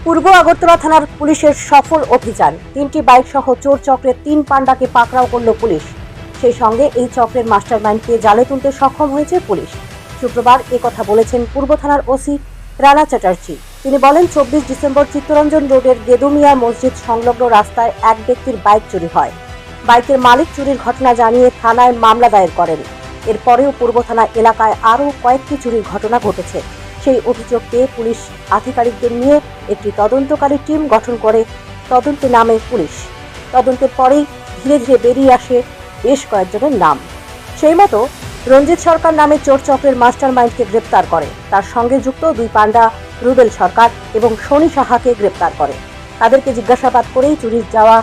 পূর্ব আগরতলা থানার পুলিশের সফল অভিযান, 3টি বাইক সহ চোর চক্রের 3 পান্ডাকে পাকড়াও করল পুলিশ। সেই সঙ্গে এই চক্রের মাস্টারমাইন্ডকে জালে তুলতে সক্ষম হয়েছে পুলিশ। শুক্রবার কথা বলেছেন পূর্ব থানার ওসি রানা চ্যাটার্জি। তিনি বলেন, 24 ডিসেম্বর চিত্তরঞ্জন রোডের গেদুমিয়া মসজিদ সংলগ্ন রাস্তায় এক ব্যক্তির বাইক চুরি হয়। বাইকের মালিক চুরির ঘটনা জানিয়ে থানায় মামলা দায়ের করেন। এরপরেও পূর্ব থানা এলাকায় আরও কয়েকটি চুরির ঘটনা ঘটেছে। সেই অভিযোগ পেয়ে পুলিশ আধিকারিকদের নিয়ে একটি তদন্তকারী টিম গঠন করে তদন্তে নামে পুলিশ। তদন্তের পরেই ধীরে ধীরে বেরিয়ে আসে বেশ কয়েকজনের নাম। সেই মতো রঞ্জিত সরকার নামে চোর চক্রের মাস্টারমাইন্ডকে গ্রেপ্তার করে। তার সঙ্গে যুক্ত 2 পান্ডা রুবেল সরকার এবং শনি সাহাকে গ্রেপ্তার করে। তাদেরকে জিজ্ঞাসাবাদ করেই চুরির যাওয়া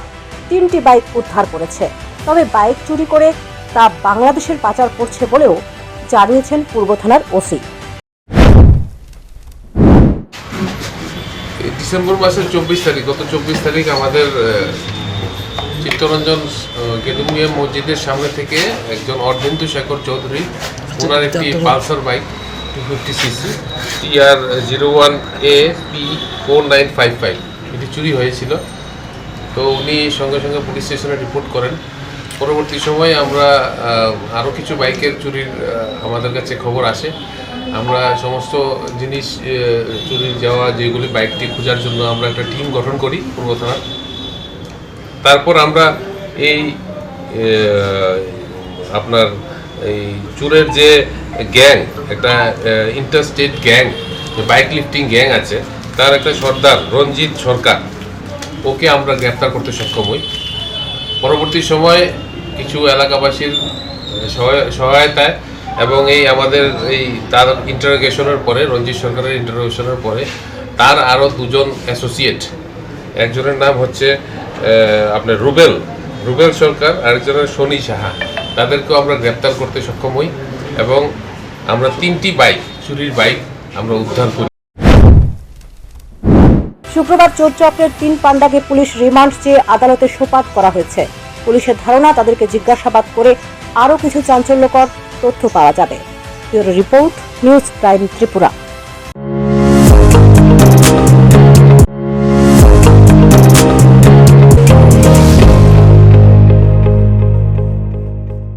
3টি বাইক উদ্ধার করেছে। তবে বাইক চুরি করে তা বাংলাদেশের পাচার করছে বলেও জানিয়েছেন পূর্ব থানার ওসি। ডিসেম্বর মাসের 24 তারিখ, গত 24 তারিখ আমাদের চিত্তরঞ্জন গেদুমিয়া মসজিদের সামনে থেকে একজন অর্ধেন্দু শেখর চৌধুরী, ওনার একটি পালসার বাইক 250cc TR01AP4955 এটি চুরি হয়েছিল। তো উনি সঙ্গে সঙ্গে পুলিশ স্টেশনে রিপোর্ট করেন। পরবর্তী সময়ে আমরা আরও কিছু বাইকের চুরির আমাদের কাছে খবর আসে। আমরা সমস্ত জিনিস চুরির যাওয়া যেগুলি বাইকটি খোঁজার জন্য আমরা একটা টিম গঠন করি পূর্ব থানার। তারপর আমরা এই আপনার এই চুরের যে গ্যাং, একটা interstate gang, bike lifting gang আছে, তার একটা সর্দার রঞ্জিত সরকার, ওকে আমরা গ্রেপ্তার করতে সক্ষম হই। পরবর্তী সময়ে কিছু এলাকাবাসীর সহায়তায় এবং আমাদের তার ইন্টারোগেশনের পরে, রঞ্জিত সরকারের ইন্টারোগেশনের পরে তার আরও 2জন অ্যাসোসিয়েট, একজনের নাম হচ্ছে আপনার রুবেল সরকার, আরেকজনের শনি সাহা, তাদেরকেও আমরা গ্রেপ্তার করতে সক্ষম হই এবং আমরা 3টি বাইক, চুরির বাইক আমরা উদ্ধার করি। শুক্রবার চোর চক্রের 3 পান্ডাকে পুলিশ রিমান্ড চেয়ে আদালতে সোপর্দ করা হয়েছে। পুলিশের ধারণা তাদেরকে জিজ্ঞাসাবাদ করে আরও কিছু চাঞ্চল্যকর তথ্য পাওয়া যাবে। Bureau report, news prime Tripura.